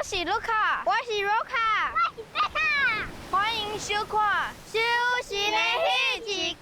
是卢卡，我是罗卡，我是贝卡。欢迎收看《休息的迄一天》。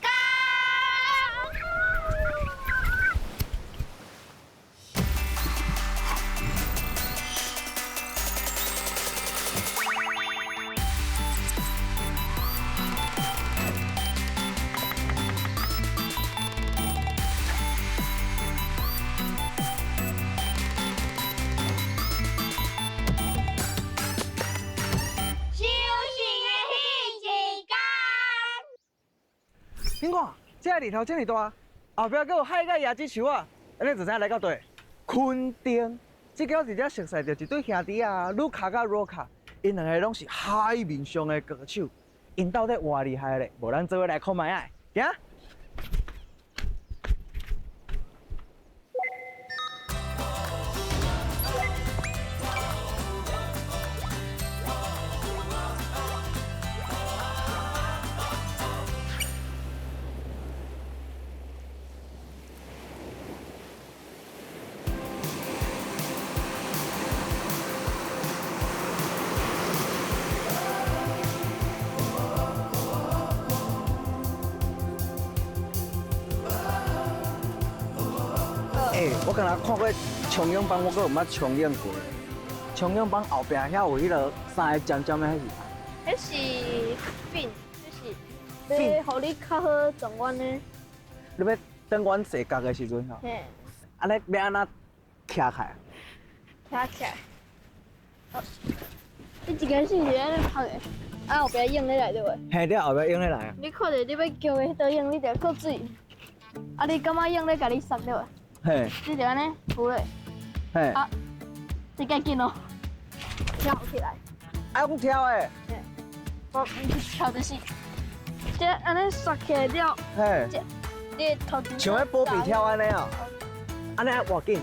你看，这日头这么大，后壁还有海甲椰子树啊，安尼就知影来到对。昆丁，这个是只熟悉着一对兄弟啊，卢卡甲罗卡，因两个拢是海面上的高手，因到底偌厉害咧？无咱做伙来看卖啊，行？我刚才看过冲泳班，我阁有捌冲泳过。冲泳班后壁遐有迄落三个尖尖的，迄是啥？迄是fin，迄是要互你较好转弯的。你要转弯坐角的时阵吼，嘿，安尼要安怎徛开？徛起来。哦，你一开始是安尼拍的，啊后壁用起来对袂？嘿，你后壁用起来啊？你看着你要叫的迄道用，你着搁水。啊，你感觉用咧，甲你塞对袂？嘿，你就安尼扶咧，嘿，啊，这该紧哦，跳起来。啊，用跳的，我跳就是，这安尼刷起来了，嘿，这你的头前像咧波比跳安尼哦，安尼偌紧，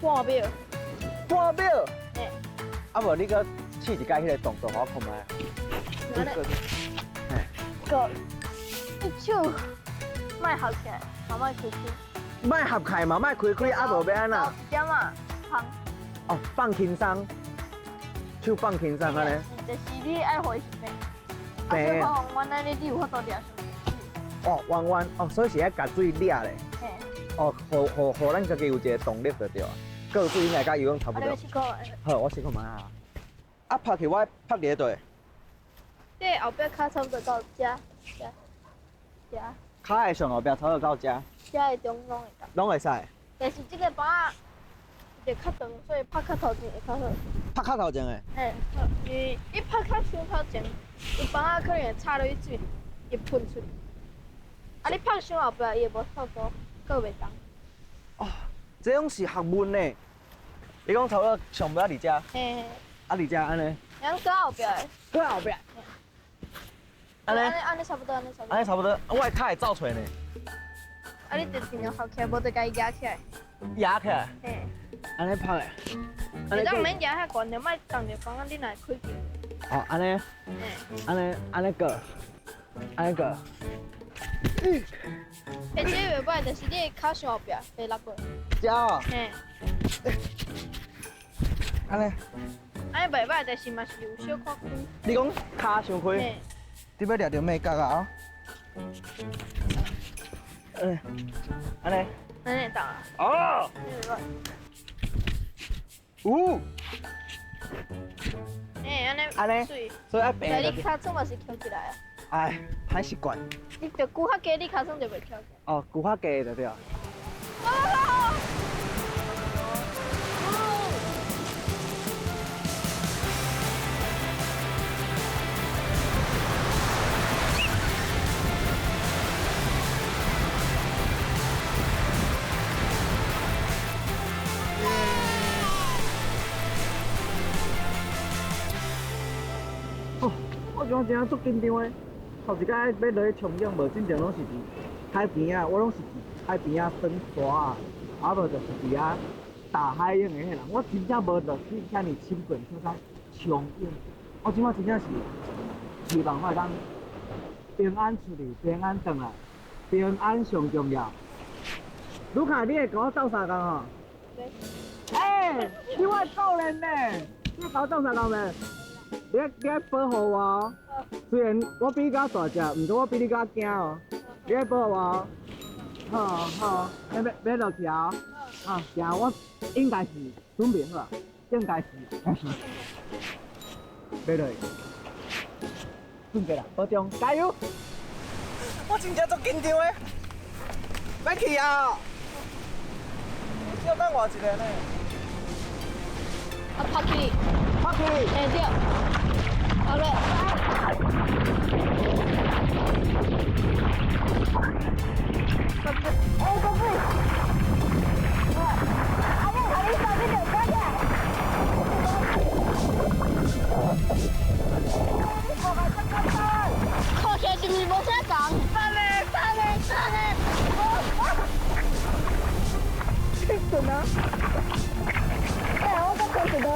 半秒，半秒，嘿，啊无你搁试一解迄个动作，我看卖啊。安尼，嘿，个，你手莫合起来，慢慢开开。莫合开嘛，莫开开，啊无要安怎？一点啊，放。哦，放轻松，手放轻松安尼。就是你爱回平，平啊，我安尼你有法度抓。哦，弯弯，哦，所以是爱夹水抓咧。嘿，哦，互咱家己有一个动力就对啊。个水应该甲游泳差不多啊，你要。试看下。好，我试看卖啊。啊，拍去我拍伫倒。这后壁脚差不多到遮，遮，骹的上后壁差不多到遮，遮的中拢会到。拢会使。但是这个板仔就较长，所以拍较头前会较好。拍骹头前的。嘿，好，你拍较伤头前，伊板仔可能会插落去水里，会喷出去。啊，你拍伤后壁，伊会无透多，搁袂动。哦，这种是学问呢。你讲差不多上尾啊，伫遮，嘿嘿，啊伫遮安尼，然后搁后壁的。搁后壁。安尼，安尼差不多，安尼差不多。安尼差不多。我的骹会走出来呢。啊，你就尽量合起来，无就家己压起来。压起来，嘿，安尼拍的。你当免压遐悬，就莫动着房啊，你若会开去。哦，安尼，嘿，安尼个，安尼个。嘿，这袂歹，就是你的脚上后壁会落过。遮哦，嘿，安尼。安尼袂歹，但是嘛是有小可开。你讲骹伤开，嘿，你要掠着咩角啊？安尼。安尼当啊。哦。袂歹。呜。嘿，安尼。安尼水。所以爱平但你的。脚掌嘛是翘起来啊。哎，歹习惯。你着骨较低，你脚掌就袂翘起来。哦，骨较低就对啊。啊！哦，我今真足紧张的。头一摆要落去冲泳，无真正拢是伫海边啊，我拢是伫海边啊耍沙啊，啊无就是伫遐大海泳的迄人。我真正无落去遐尼深过出在冲泳。我即摆真正是希望我会当平安出去，平安回来，平安上重要。卢卡，你会跟我斗相共吼？对。哎，你我教练呢？你搞动啥搞咩？你爱保护我哦。虽然我比你较大只，毋过我比你较惊哦。你爱保护我哦。好好，要落去啊！啊，行，我应该是准备好啊，应该是。要落去，准备啦，保重，加油！我真正足紧张的，要去啊！要等我一个呢。啊，拍去，拍去！哎对，好了。靠前是不是无车讲？三嘞！去准啊！哎，我都可以的。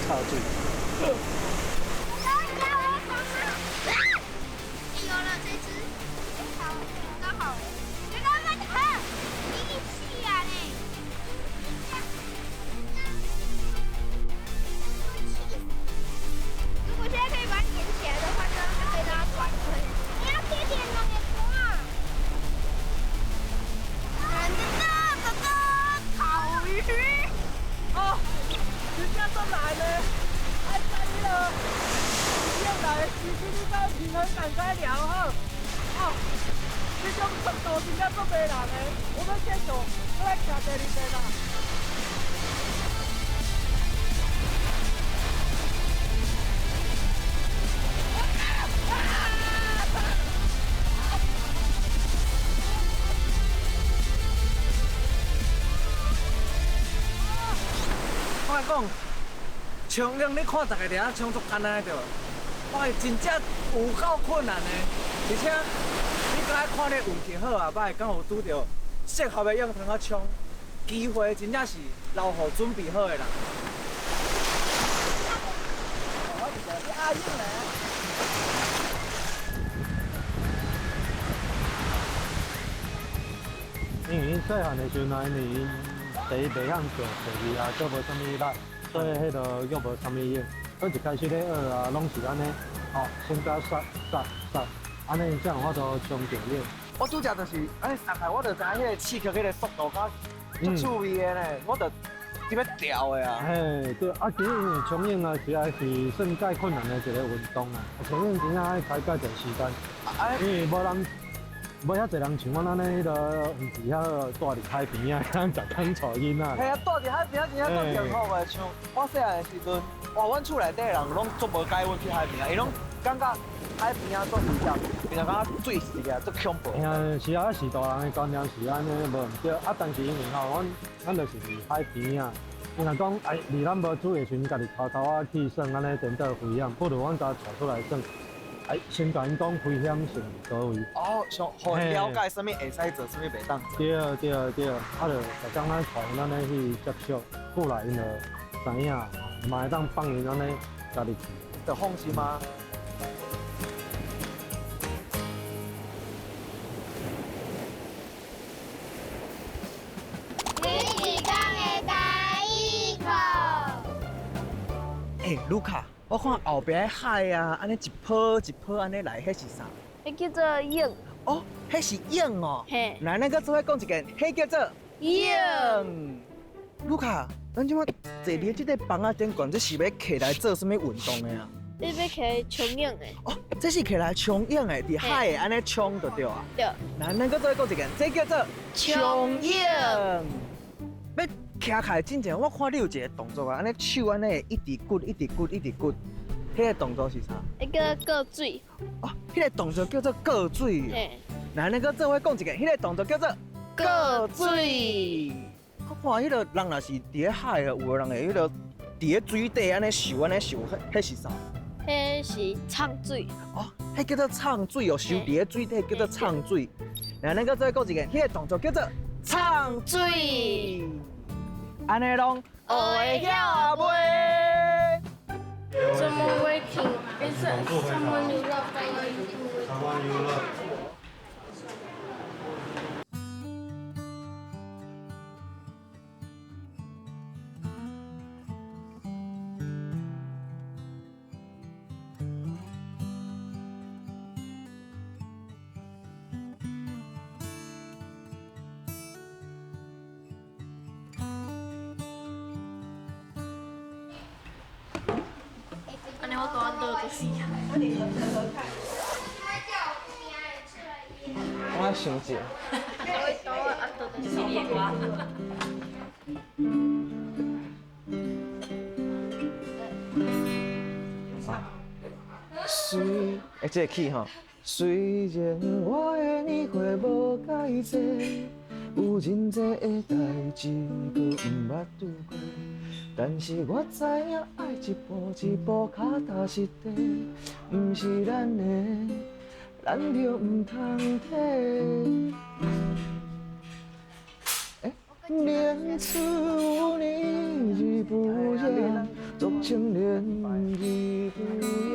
超醉。有了这只，好，刚好，觉得那个很力气啊嘞。如果现在可以把它捡起来的话，这样就可以让它转回。你要贴点那个光。哥哥，烤鱼。哦，真正做来呢，太赞了！用来的时机你到平衡感该良好。哦，这种速度真正做袂人的，我们继续再来骑第二遍啦。我讲，冲浪你看大家伫遐冲足简单对无？哇，真正有够困难的，而且你刚才看你运气好啊，歹刚好拄到适合的用通啊冲，机会真正是留予准备好的人。我是叫你阿英呢。因为细汉的时阵啊，因为第一袂晓做，第二啊，做无啥物力，所以迄个又无啥物用。我一开始咧学啊，拢是安尼，哦，先甲刷，安尼才有法度冲着了。我拄则就是安尼上来，我就知影迄个刺激迄个速度较足趣味的呢，我就特别调的啊。嘿，对，啊，其实因为冲泳啊，实在是算介困难的一个运动啊。冲泳真正爱开介长时间，因为无人。无遐侪人像阮安尼，迄个毋是遐住伫海边啊，10天带囡仔。嘿啊，住伫海边啊，真正足幸福的。像我细汉的时阵，哇，阮厝内底的人拢足无介阮去海边啊，伊拢感觉海边啊足危险，并且感觉水是个足恐怖。嘿啊，是啊，是大人的观念是安尼，无毋对。啊，但是因为吼，阮就是伫海边啊，因为讲哎，离咱无煮的时阵，家己偷偷啊去耍，安尼真得危险，不如阮家带出来耍。哎，先甲因讲危险性所位。哦，像互因了解什么会使做，什么袂当做。对，啊，就逐工咱带咱咧去接触，过来因就知影，嘛会当放因安尼家己去。就放心吗？你是讲的第一口。哎，卢卡，我看后边的海啊，安尼一泡一泡安尼来，迄是啥？迄叫做影，哦，迄是影哦。嘿，来，咱搁做伙讲一件，迄叫做影。卢卡，咱即摆坐伫即个房仔顶悬，这是要起来做什么运动的啊？你要起冲影的，哦，这是起来冲影的，伫海的安尼冲就对啊。对，来，咱搁做伙讲一件，这叫做冲影。要徛起来真正，我看你有一个动作啊，安尼手安尼一直骨，一直骨，一直骨，迄个动作是啥？迄个过水，哦，迄个动作叫做过水。嘿，来，咱搁做伙讲一个，迄个动作叫做过水。我看迄个人若是伫咧海的，有的人会迄个伫个水底安尼游安尼游，迄是啥？迄是唱水，哦，迄叫做唱水哦，游伫个水底叫做唱水。然后咱再讲一个，迄个动作叫做唱水。安尼拢学会晓袂？什么 waking？ 什么娱乐？台湾娱乐。安尼我大倒就死啊！我想一下，我倒啊倒就死。虽这个 key 吼，虽然我的年岁无介济，有真济的代志搁毋捌拄过，但是我知影爱一步一步脚踏实地，毋是咱的，咱就毋通退。年初五年日不言，足情连日不言。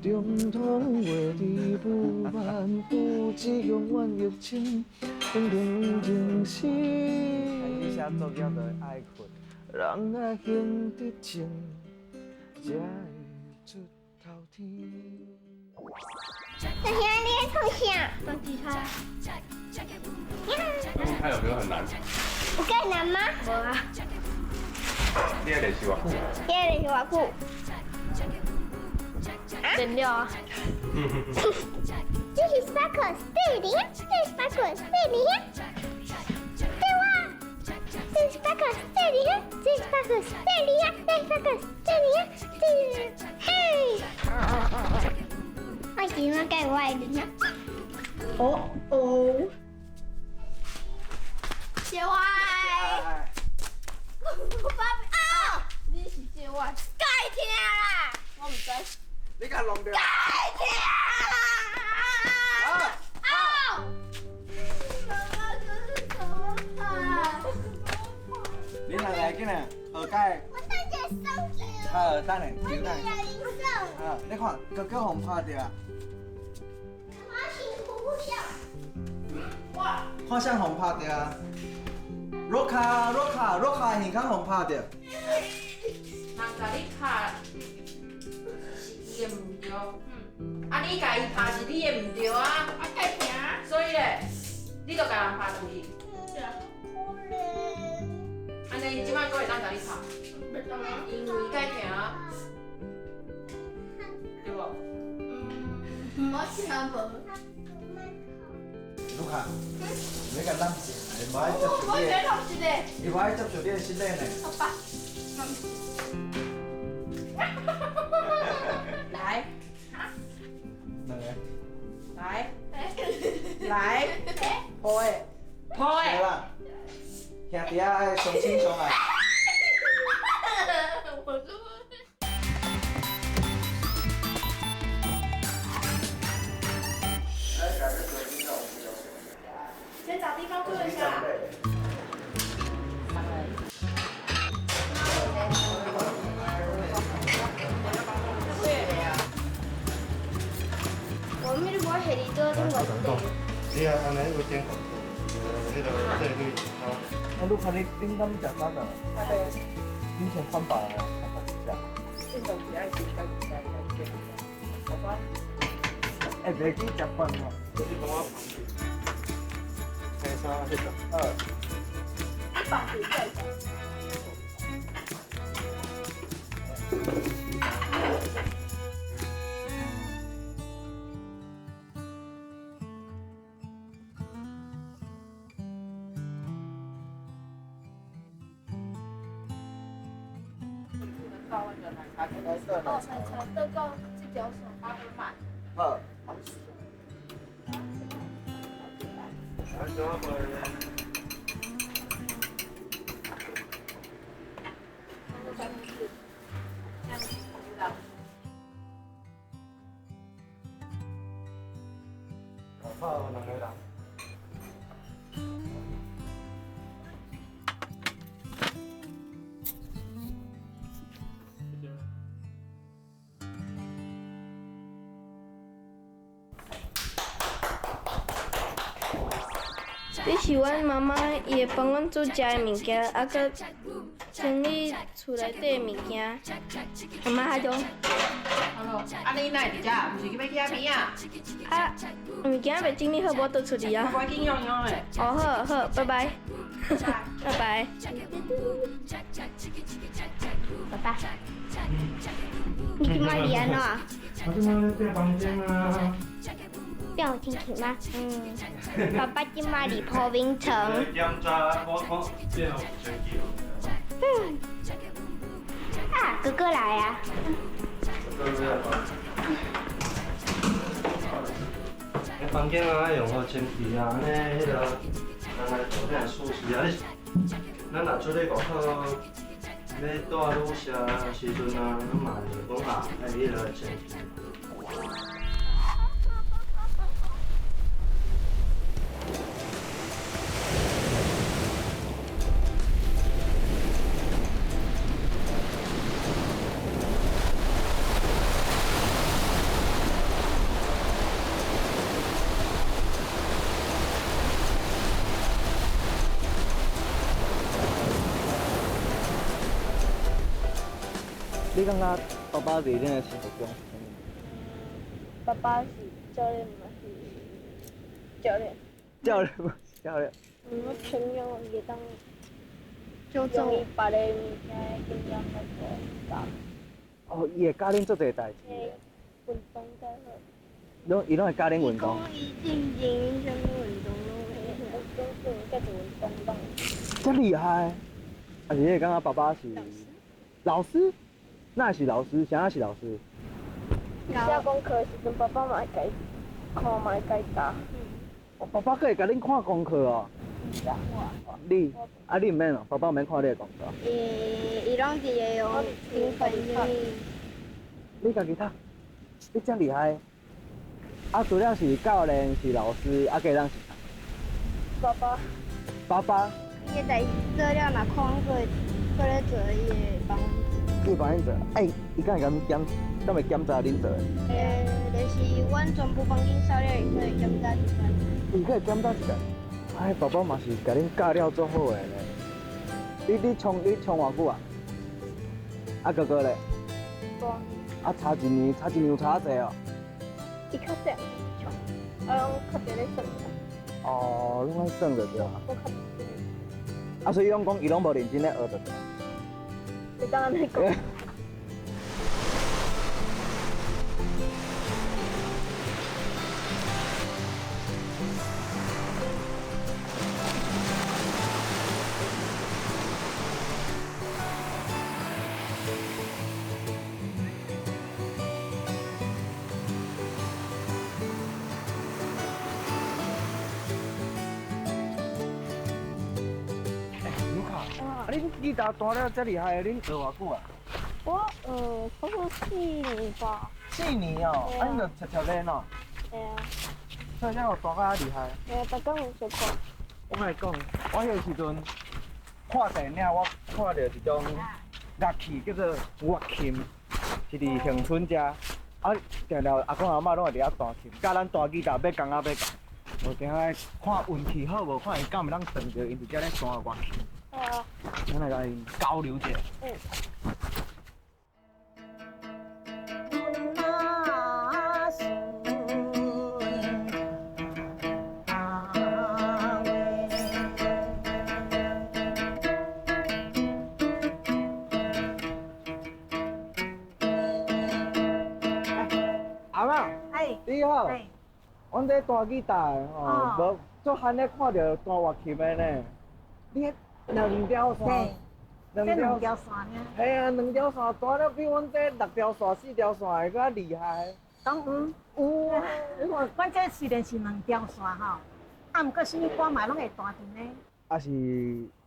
中通月地不万，不知永远热情，平平静息。你写作业就爱困，人爱行得正，才会出头天。那现在你在唱啥？放吉他。它有没有很难？有介难吗？无啊。你要练习偌久？你在练习偌久？练了啊。这是巴克斯对的呀，这是巴克斯对的呀，对哇？这是巴克斯对的呀，这是巴克斯对的呀，这是巴克斯对的呀，这是嘿。我今晚该歪的呢。哦哦。小歪。爸啊！你是这我，该听啦！我唔知。你甲弄掉。该听啦！啊！妈妈这是什么牌？你来紧来，学解。我等下生气了。好，等下，我等下。要医生。啊，你看，哥哥互拍着啊，妈辛苦了。哇！看啥互拍着啊？Roca 耳孔互拍着。人甲你拍是伊的唔对，啊你甲伊拍是你的唔对啊，啊，该听。所以咧，你就甲人拍落去，安尼伊即摆搁会当甲你拍，袂当啊。因为伊该听啊，对无？我听无。卢卡，你甲咱是，无爱接受我你的，这老是的。伊无爱接受你的失礼呢。好吧。来，两个。来，来，抱的，抱的，对啦，兄弟啊爱相亲相爱。我说。先找地方坐一下。我们如果黑里多，中国是你啊，安尼有点恐怖，迄个这里好。那卢卡，你顶敢食啥呢？你先看饱哦，哎，袂记食饭哦。就是跟我旁边。开啥？这个。哦，才得到这条手8分半。好。三四，这样子知道。好，两个人。你是阮妈妈，伊会帮阮做食的物件，啊，搁整理厝内底的物件。妈妈还中。好，啊你哪会伫遮？毋是去要去遐边啊？啊，物件未整理好，无倒出去啊。赶紧用用诶。哦，好好，拜拜。拜拜。爸爸，你今晚离安怎？我今晚变房间啊。变有天气吗？爸爸今晚离破冰城。检查，我变有生气了。啊，哥哥来啊！房间啊，用好清气啊，安尼迄个，咱来做点舒适啊。咱若出去外口要带女舍时阵啊，咱嘛是讲啊，爱迄个清气。你感觉爸爸伫恁的生活中是啥物？爸爸是教练嘛？是教练。教练吗？教练。我朋友也当纠正伊别个物件经验较多。哦，伊会教恁做侪代志。诶，运动较好。伊拢会教恁运动。伊进前啥物运动拢会，总是各种运动拢。这厉害！啊，是你会感觉爸爸是老师？那是老师，啥是老师？写功课时阵，爸爸嘛会甲伊看，嘛会甲伊教。哦，爸爸可会甲恁看功课哦。你，啊你毋免哦，爸爸毋免看你的功课。伊拢是会用平板看。你家己读，你真厉害。啊，除了是教练是老师，啊，其他人是啥？爸爸。爸爸。伊个代志做了，若看过，过来做伊会帮。你帮恁做，哎，伊敢会敢会检查恁做的？就是阮全部帮恁扫了，伊可以检查一下。伊可以检查一下。哎，爸爸嘛是甲恁教了做好的呢。你冲偌久啊？啊哥哥咧？多。啊差一年有差济哦。伊较细，冲，啊，拢较侪咧算。哦，拢爱算着对啊。我较。啊，所以拢讲伊拢无认真咧学着。你刚刚那个。啊，恁吉他弹了遮厉害，恁学偌久啊？我差不多4年吧。4年哦，啊，恁就悄悄练哦。对啊。所以才有弹甲厉害。对啊，大家有相看。我甲你讲，我迄个时阵看电影，我看到一种乐器叫做乐琴，是伫乡村遮。啊，定定阿公阿嬷拢会伫遐弹琴，甲咱弹吉他要讲啊要讲。我今仔看运气好无，看因敢毋当撞着因伫遮咧弹乐器。啊。咱来甲因交流一下。阿嬷，你好，阮在弹吉他的吼，无足罕咧看到弹乐器的呢。你2条线，2条线呢？系啊，2条线弹了比阮这6条线、4条线的搁较厉害。当有啊，阮这虽然是2条线吼，啊，毋过什么歌嘛拢会弹阵呢。啊是，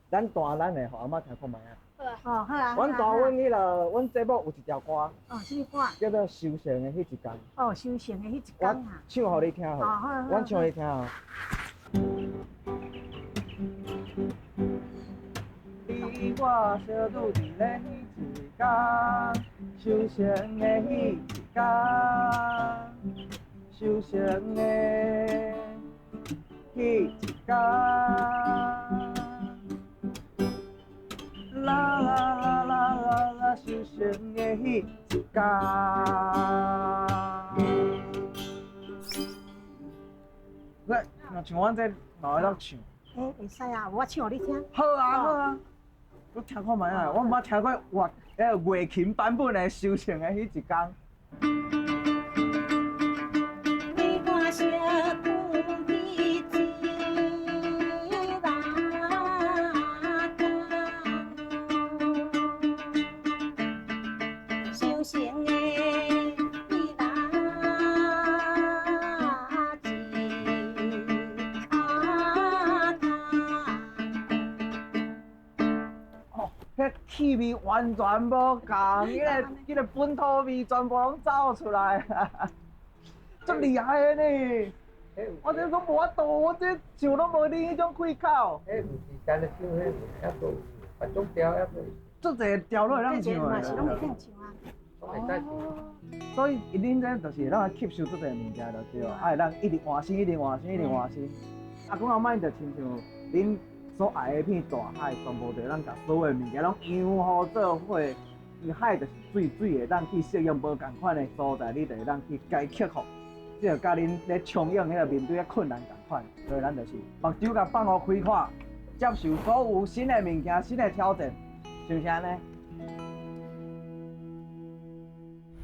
咱弹咱的，互阿嬷听看卖啊。好啊。哦，好啊。阮大阮迄个，阮节目有一条歌哦，什么歌？叫做《修成的迄一天》，哦，修行的迄一我天啊。唱互你听好，哦好好阮唱互你听哦。你我相拄伫咧迄一天，修成的迄一天，修成的迄一天。啦啦啦啦啦啦，修成的迄一天。来，若像阮这嘛会当唱。会使啊，我唱互你听。好啊好啊，我听看卖啊，我毋捌听过乐琴版本的《修成的迄一天》。你我相拄伫一天，修行的伊拉迄气味完全无共，迄个本土味全部拢走出来，足厉害的呢！我这都无法度，我这唱拢无你迄种开口。迄唔是单咧唱，迄还佫有别种调，还佫足侪调落会当唱嘛是拢会的。当唱啊。拢会使唱。所以恁这就是会当吸收足侪物件就对了，会当一直换新，一直换新，一直换新。阿公阿嬷就亲像恁所爱的片大海，全部就咱甲所有的物件拢养好做伙。因海就是水，水会当去适应无共款的所在，你就会当去解克服。即个甲恁咧冲勇迄个面对个困难共款，所以咱就是目睭甲放互开阔，接受所有新的物件、新的挑战，是毋是安尼？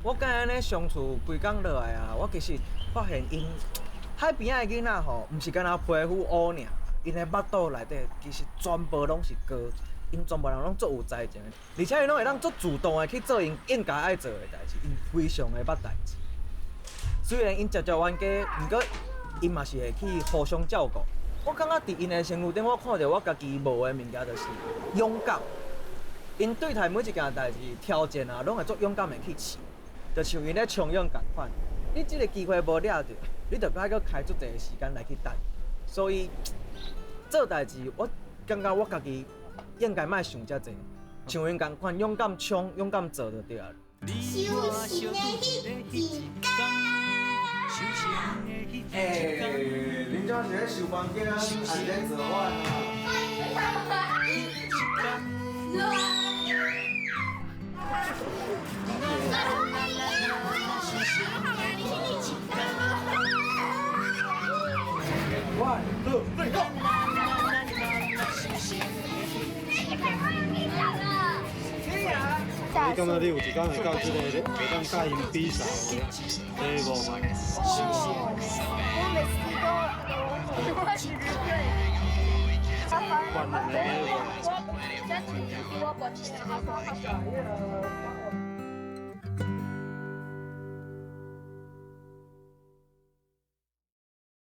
我今日咧上厝规工落来啊，我其实发现因海边仔的囡仔吼，毋是干那皮肤乌尔，因的腹肚内底其实全部拢是膏，因全部人拢足有才情的，而且因拢会当足主动的去做因应该爱做的代志，因非常的捌代志。虽然因食冤家，毋过因嘛是会去互相照顾。我感觉伫因的身躯顶，我看到我家己无的物件，就是勇敢。因对待每一件代志、挑战啊，拢会足勇敢的去试。就像因咧冲勇共款，你即个机会无抓着，你就该搁开足侪时间来去等。所以做代志，我感觉我家己应该莫想遮济，像因共款勇敢冲、勇敢做就对了。修行的迄一天。恁怎是咧收房间啊？还是咧做饭？One, two, three, go！ 你感觉你有一天会到这个会当甲因比赛的 level 吗？我每次都我是万能的 level。我身体我本身他说他